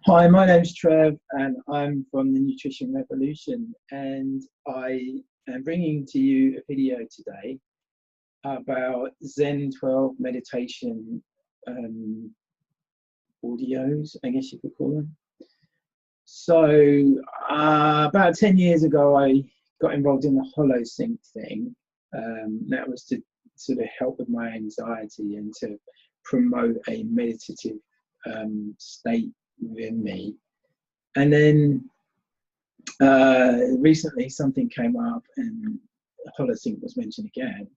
Hi, my name's Trev, and I'm from the Nutrition Revolution, and I am bringing to you a video today about Zen12 meditation audios, I guess you could call them. So about 10 years ago, I got involved in the HoloSync thing. That was to sort of help with my anxiety and to promote a meditative state within me. And then recently something came up and HoloSync was mentioned again.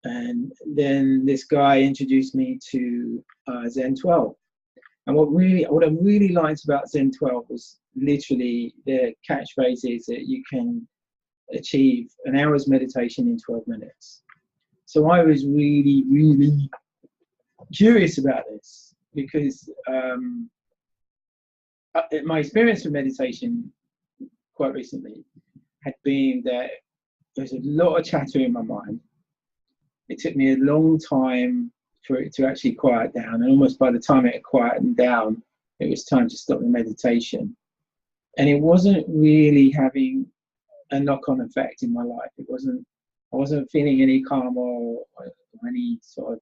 And then this guy introduced me to Zen12. And what I really liked about Zen12 was literally their catchphrase is that you can achieve an hour's meditation in 12 minutes. So I was really, really curious about this because my experience with meditation quite recently had been that there's a lot of chatter in my mind. It took me a long time for it to actually quiet down, and almost by the time it had quietened down, it was time to stop the meditation. And it wasn't really having a knock-on effect in my life. I wasn't feeling any calm or any sort of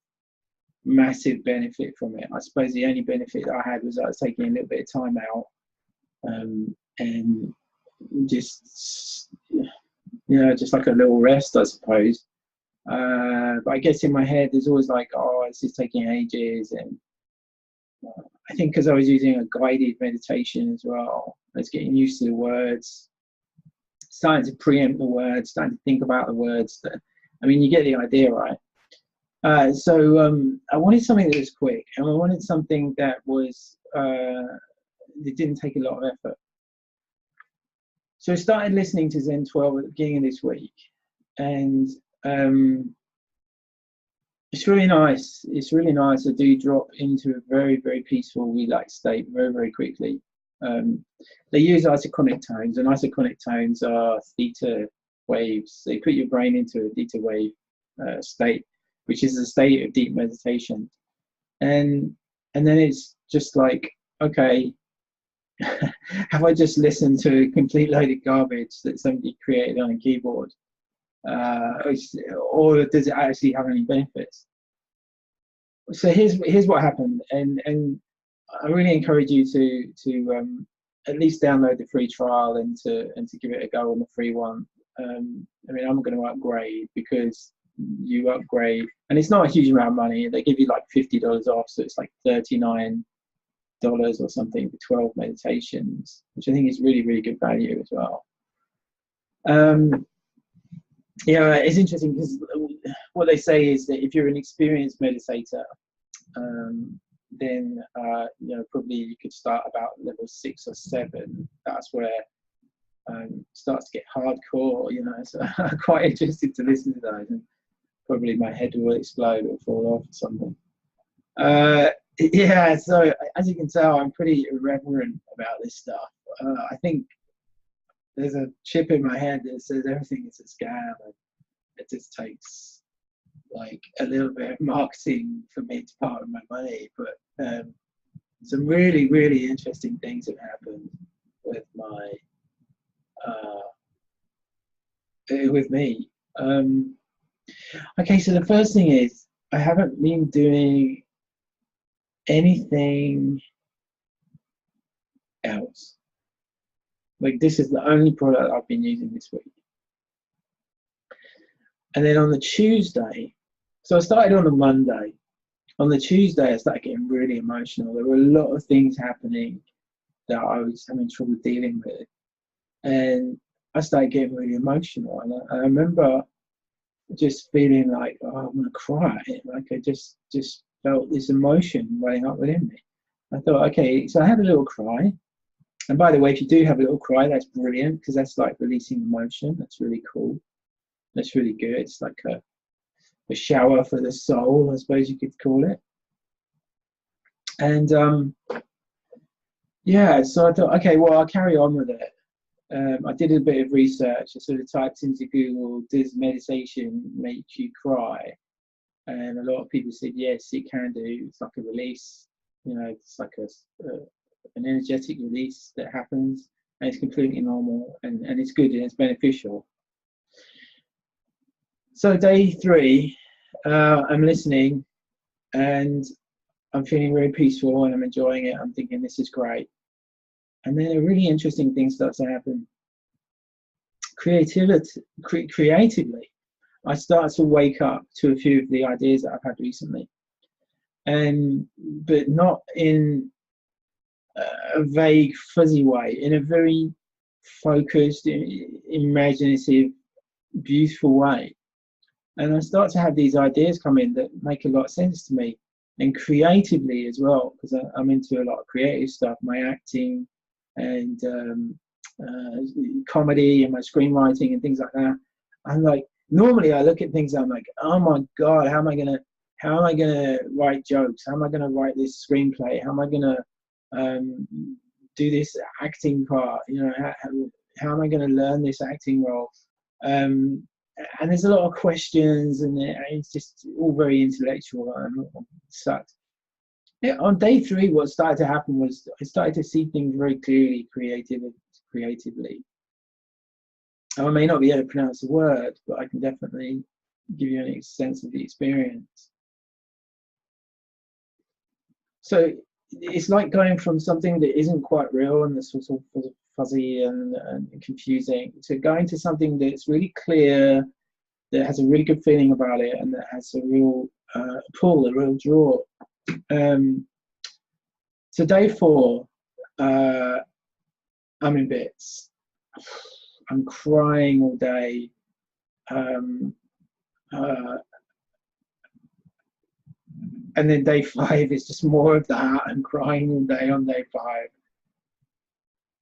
massive benefit from it. I suppose the only benefit that I had was I was taking a little bit of time out and just like a little rest, I suppose. But I guess in my head there's always like, oh, this is taking ages. And I think because I was using a guided meditation as well, I was getting used to the words, starting to preempt the words, starting to think about the words. You get the idea, right? So I wanted something that was quick, and I wanted something that was that didn't take a lot of effort. So I started listening to Zen12 at the beginning of this week, and it's really nice. It's really nice. I do drop into a very, very peaceful, relaxed state very, very quickly. They use isochronic tones, and isochronic tones are theta waves. They put your brain into a theta wave state, which is a state of deep meditation. And then it's just like, okay, have I just listened to a complete load of garbage that somebody created on a keyboard? Or does it actually have any benefits? So here's what happened, and I really encourage you to at least download the free trial and to give it a go on the free one. I'm going to upgrade because you upgrade, and it's not a huge amount of money. They give you like $50 off, so it's like $39 or something for 12 meditations, which I think is really, really good value as well. It's interesting because what they say is that if you're an experienced meditator, then probably you could start about level 6 or 7. That's where it starts to get hardcore. So I'm quite interested to listen to those, and probably my head will explode or fall off or something. So as you can tell, I'm pretty irreverent about this stuff. I think there's a chip in my head that says everything is a scam, and it just takes like a little bit of marketing for me to part with my money. But some really, really interesting things have happened with me. Okay, so the first thing is I haven't been doing anything else. Like, this is the only product I've been using this week. And then on the Tuesday, so I started on a Monday. On the Tuesday, I started getting really emotional. There were a lot of things happening that I was having trouble dealing with. And I started getting really emotional. And I remember just feeling like, oh, I'm going to cry. Like I just felt this emotion welling up within me. I thought, okay, so I had a little cry. And by the way, if you do have a little cry, that's brilliant, because that's like releasing emotion. That's really cool. That's really good. It's like a shower for the soul, I suppose you could call it. And so I thought, okay, well, I'll carry on with it. I did a bit of research. I sort of typed into Google, does meditation make you cry? And a lot of people said, yes, it can do. It's like a release, it's like an energetic release that happens, and it's completely normal, and it's good and it's beneficial. So day 3, I'm listening, and I'm feeling very peaceful, and I'm enjoying it. I'm thinking this is great. And then a really interesting thing starts to happen. Creatively, I start to wake up to a few of the ideas that I've had recently, but not in a vague, fuzzy way, in a very focused, imaginative, beautiful way. And I start to have these ideas come in that make a lot of sense to me, and creatively as well, because I'm into a lot of creative stuff, my acting and comedy and my screenwriting and things like that. I'm like, normally I look at things and I'm like, oh my God, how am I gonna write jokes? How am I gonna write this screenplay? How am I gonna do this acting part? You know, how am I gonna learn this acting role? And there's a lot of questions, and it's just all very intellectual and sucks. Yeah, on day 3, what started to happen was I started to see things very clearly, creatively. I may not be able to pronounce the word, but I can definitely give you a sense of the experience. So it's like going from something that isn't quite real and that's sort of fuzzy and confusing, to going to something that's really clear, that has a really good feeling about it, and that has a real pull, a real draw. So day 4, I'm in bits. I'm crying all day. And then day 5 is just more of that. I'm crying all day on day 5.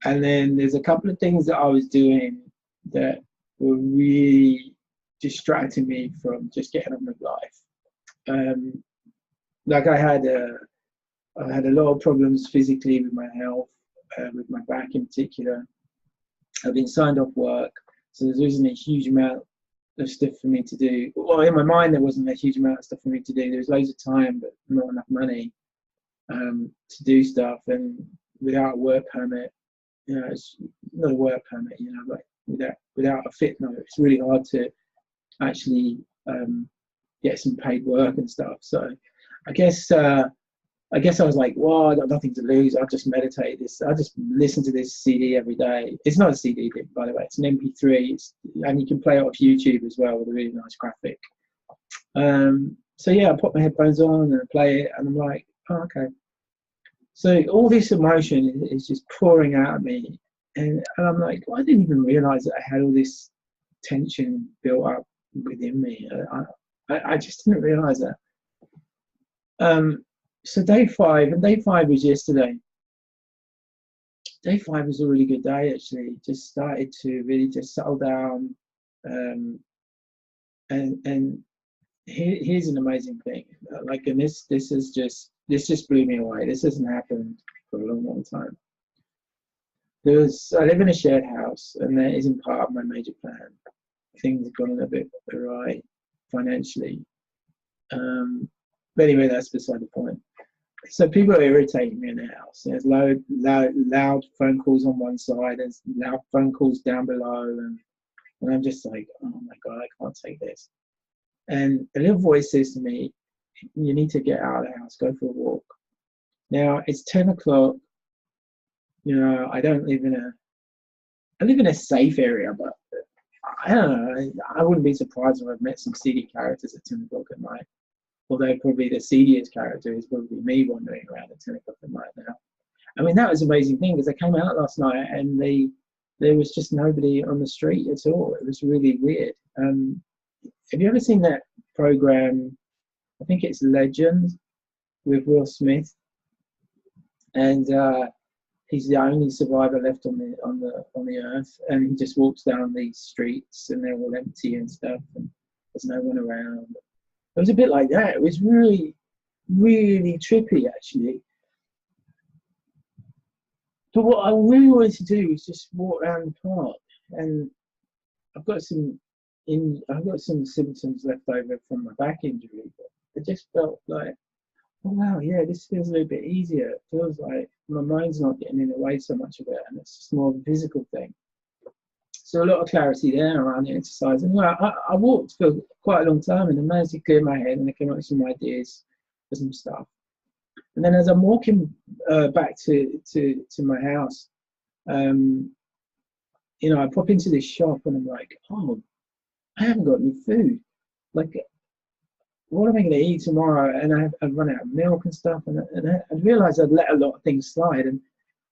And then there's a couple of things that I was doing that were really distracting me from just getting on with life. Like I had a lot of problems physically with my health, with my back in particular. I've been signed off work, so there wasn't a huge amount of stuff for me to do. Well, in my mind, there wasn't a huge amount of stuff for me to do. There was loads of time, but not enough money to do stuff. And without a work permit, you know, it's not a work permit, you know, but without a fit note, it's really hard to actually get some paid work and stuff. So I guess I was like, well, I got nothing to lose. I'll just meditate this. I'll just listen to this CD every day. It's not a CD, by the way. It's an MP3, and you can play it off YouTube as well with a really nice graphic. So yeah, I put my headphones on and I play it, and I'm like, oh, okay. So all this emotion is just pouring out of me, and I'm like, well, I didn't even realize that I had all this tension built up within me. I just didn't realize that. So day 5, and day 5 was yesterday. Day 5 was a really good day, actually. Just started to really just settle down. And here's an amazing thing. Like, and this just blew me away. This hasn't happened for a long, long time. I live in a shared house, and that isn't part of my major plan. Things have gone a bit awry financially. But anyway, that's beside the point. So people are irritating me in the house. There's loud phone calls on one side, there's loud phone calls down below, and I'm just like, oh my God, I can't take this. And a little voice says to me, you need to get out of the house, go for a walk. Now it's 10 o'clock. You know, I live in a safe area, but I don't know. I wouldn't be surprised if I've met some seedy characters at 10 o'clock at night. Although probably the seediest character is probably me wandering around at 10 o'clock at night now. I mean, that was an amazing thing, because I came out last night and there was just nobody on the street at all. It was really weird. Have you ever seen that program? I think it's Legend with Will Smith, and he's the only survivor left on the earth, and he just walks down these streets and they're all empty and stuff, and there's no one around. It was a bit like that. It was really, really trippy, actually. But what I really wanted to do was just walk around the park, and I've got some symptoms left over from my back injury. But I just felt like, oh wow, yeah, this feels a little bit easier. It feels like my mind's not getting in the way so much of it, and it's just more of a physical thing. So a lot of clarity there around the exercise. And I walked for quite a long time, and I managed to clear my head, and I came up with some ideas for some stuff. And then as I'm walking back to my house, you know, I pop into this shop, and I'm like, oh, I haven't got any food. Like, what am I going to eat tomorrow? And I've run out of milk and stuff, and I realized I'd let a lot of things slide, and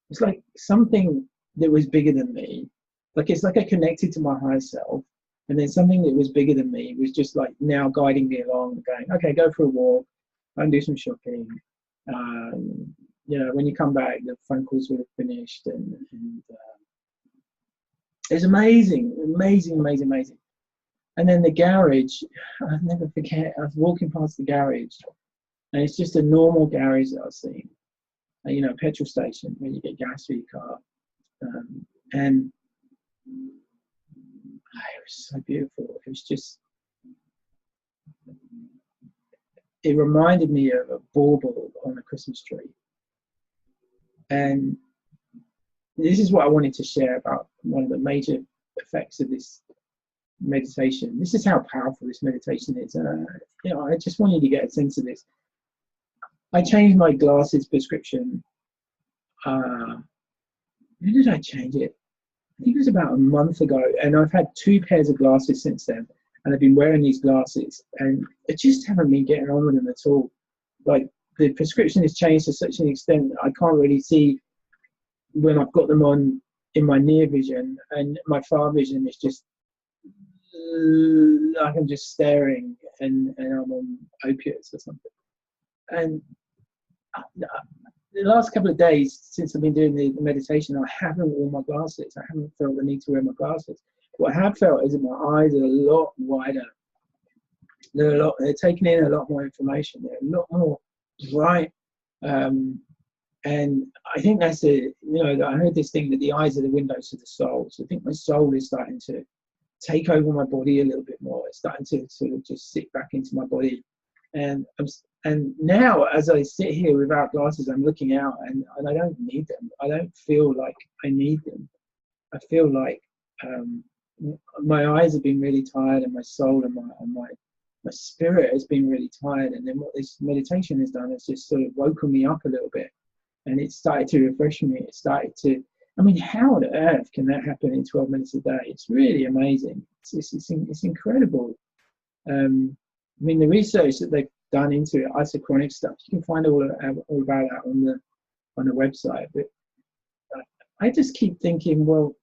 it's like something that was bigger than me. Like, it's like I connected to my higher self, and then something that was bigger than me was just like now guiding me along, going, okay, go for a walk, go and do some shopping. You know, when you come back, the phone calls would have finished, and it's amazing, amazing, amazing, amazing. And then the garage, I'll never forget, I was walking past the garage, and it's just a normal garage that I've seen, you know, a petrol station where you get gas for your car. And it was so beautiful. It was just, it reminded me of a bauble on a Christmas tree. And this is what I wanted to share about one of the major effects of this meditation. This is how powerful this meditation is. You know, I just want you to get a sense of this. I changed my glasses prescription. When did I change it? I think it was about a month ago, and I've had 2 pairs of glasses since then, and I've been wearing these glasses, and I just haven't been getting on with them at all. Like, the prescription has changed to such an extent that I can't really see when I've got them on in my near vision, and my far vision is just like I'm just staring, and I'm on opiates or something. And the last couple of days since I've been doing the meditation, I haven't worn my glasses. I haven't felt the need to wear my glasses. What I have felt is that my eyes are a lot wider. They're taking in a lot more information. They're a lot more bright. And I think that's you know, I heard this thing that the eyes are the windows to the soul. So I think my soul is starting to take over my body a little bit more. It's starting to sort of just sit back into my body. And now, as I sit here without glasses, I'm looking out, and I don't need them. I don't feel like I need them. I feel like my eyes have been really tired, and my soul and my spirit has been really tired. And then what this meditation has done is just sort of woken me up a little bit, and it started to refresh me. It started to, I mean, how on earth can that happen in 12 minutes a day? It's really amazing. It's incredible. I mean, the research that they've done into it, isochronic stuff, you can find all about that on the website. But I just keep thinking, well,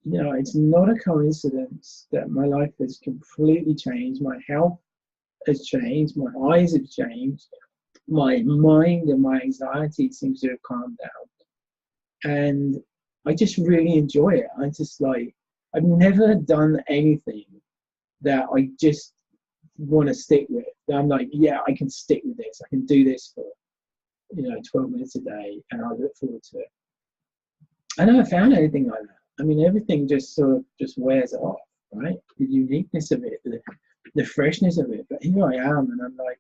you know, it's not a coincidence that my life has completely changed. My health has changed. My eyes have changed. My mind and my anxiety seems to have calmed down. And I just really enjoy it. I just like, I've never done anything that I just want to stick with. I'm like, yeah, I can stick with this. I can do this for, you know, 12 minutes a day, and I look forward to it. I never found anything like that. I mean, everything just sort of just wears off, right? The uniqueness of it, the freshness of it. But here I am, and I'm like,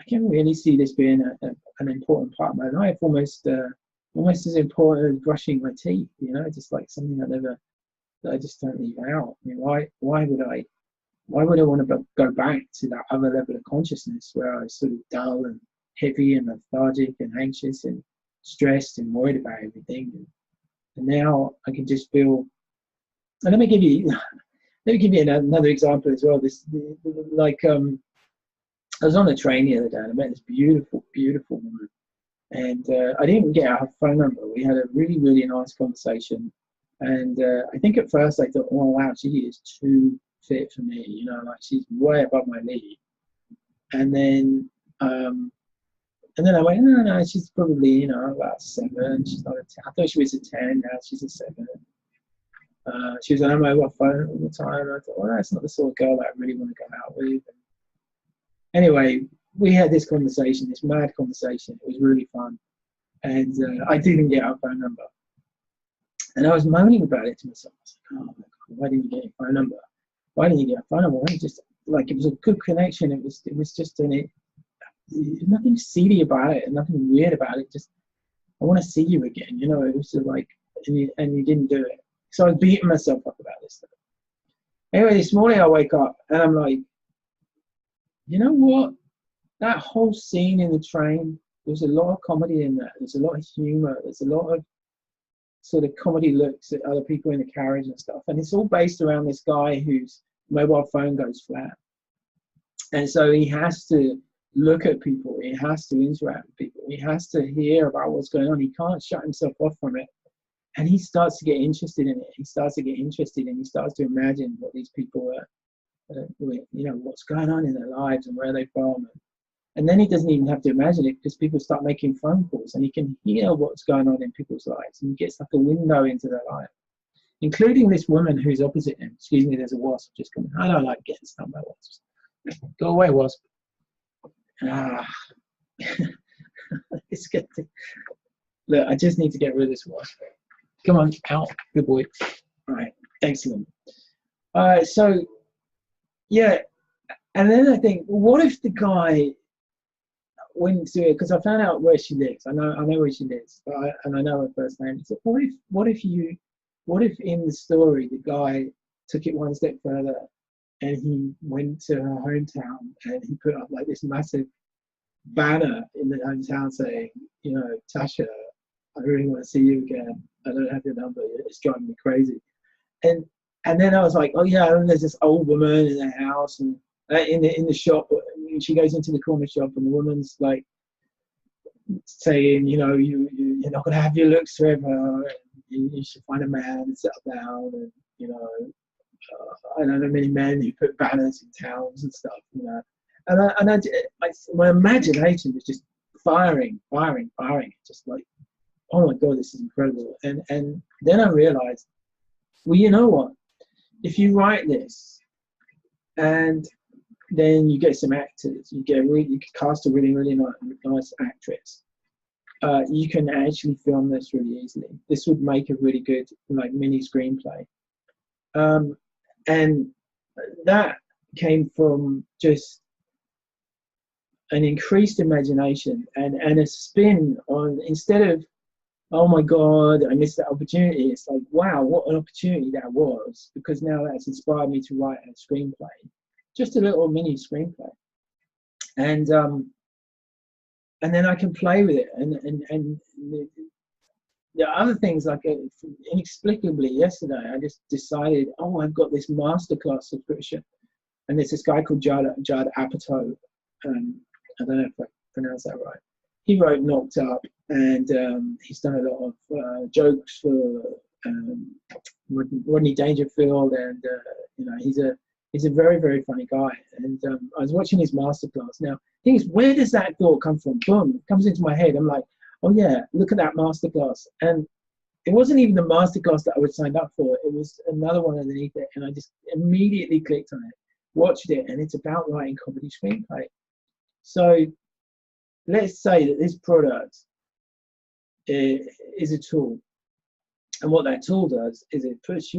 I can really see this being an important part of my life, almost as important as brushing my teeth. You know, just like something that I just don't leave out. I mean, why would I want to go back to that other level of consciousness where I was sort of dull and heavy and lethargic and anxious and stressed and worried about everything? And now I can just feel. And let me give you another example as well. I was on a train the other day, and I met this beautiful, beautiful woman. And I didn't get her phone number. We had a really, really nice conversation. And I think at first I thought, oh wow, she is too fit for me. You know, like she's way above my league. And then I went, no, she's probably, you know, about 7. She's not a 10. I thought she was a 10. Now she's a 7. She was on her mobile phone all the time. And I thought, well, that's not the sort of girl that I really want to go out with. Anyway, we had this conversation, this mad conversation. It was really fun. And I didn't get her phone number. And I was moaning about it to myself. I was like, oh my God, why didn't you get your phone number? Why didn't you get a phone number? Why didn't you just, like, it was a good connection. It was just nothing seedy about it and nothing weird about it. Just, I want to see you again. You know, it was sort of like, and you didn't do it. So I was beating myself up about this stuff. Anyway, this morning I wake up and I'm like, you know what? That whole scene in the train, there's a lot of comedy in that. There's a lot of humor. There's a lot of sort of comedy looks at other people in the carriage and stuff. And it's all based around this guy whose mobile phone goes flat. And so he has to look at people. He has to interact with people. He has to hear about what's going on. He can't shut himself off from it. And he starts to get interested in it. He starts to imagine what these people are, you know, what's going on in their lives and where they're from. And then he doesn't even have to imagine it because people start making phone calls and he can hear what's going on in people's lives. And he gets like a window into their life, including this woman who's opposite him. Excuse me, there's a wasp just coming. I don't like getting stung by wasps. Go away, wasp. It's good. Look, I just need to get rid of this wasp. Come on, out. Good boy. All right, excellent. So, yeah. And then I think, what if the guy went to it, because I found out where she lives. I know where she lives, and I know her first name. So what if in the story the guy took it one step further and he went to her hometown and he put up like this massive banner in the hometown saying, you know, Tasha, I really want to see you again. I don't have your number. It's driving me crazy. And then I was like, oh yeah, and there's this old woman in the house and in the shop. She goes into the corner shop and the woman's like saying, you know, you're not going to have your looks forever. You should find a man and settle down. And, you know, I don't know many men who put banners in towns and stuff, you know. And my imagination was just firing. Just like, oh my God, this is incredible. And then I realized, well, you know what? If you write this and then you get some actors, you can cast a really, really nice actress. You can actually film this really easily. This would make a really good like mini screenplay. And that came from just an increased imagination and a spin on, instead of, oh my God, I missed that opportunity. It's like, wow, what an opportunity that was, because now that's inspired me to write a screenplay, just a little mini screenplay. And then I can play with it. And the other things, like inexplicably yesterday, I just decided, oh, I've got this masterclass subscription. And there's this guy called Judd Apatow. I don't know if I pronounced that right. He wrote Knocked Up, and he's done a lot of jokes for Rodney Dangerfield, and you know, he's a very, very funny guy. And I was watching his masterclass. Now, the thing is, where does that thought come from? Boom, it comes into my head. I'm like, oh yeah, look at that masterclass. And it wasn't even the masterclass that I would sign up for. It was another one underneath it, and I just immediately clicked on it, watched it, and it's about writing comedy screenplay. So let's say that this product is a tool, and what that tool does is it puts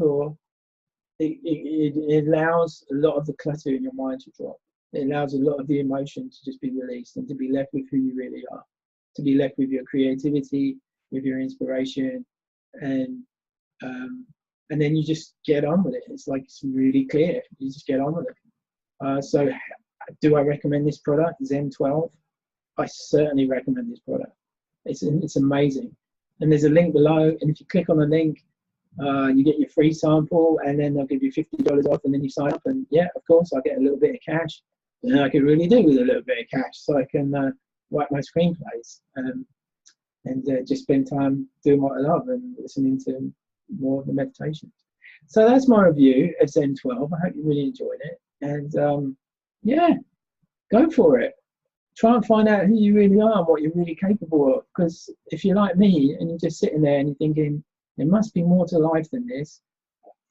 it allows a lot of the clutter in your mind to drop. It allows a lot of the emotion to just be released and to be left with who you really are, to be left with your creativity, with your inspiration, and then you just get on with it. It's like, it's really clear. You just get on with it. So do I recommend this product, Zen12? I certainly recommend this product. It's amazing. And there's a link below, and if you click on the link, you get your free sample, and then they'll give you $50 off, and then you sign up, and yeah, of course, I get a little bit of cash. And I can really do with a little bit of cash, so I can write my screenplays and just spend time doing what I love and listening to more of the meditations. So that's my review of Zen12. I hope you really enjoyed it, and yeah, go for it. Try and find out who you really are and what you're really capable of. Because if you're like me and you're just sitting there and you're thinking, there must be more to life than this,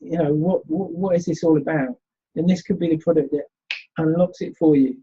you know, what is this all about? Then this could be the product that unlocks it for you.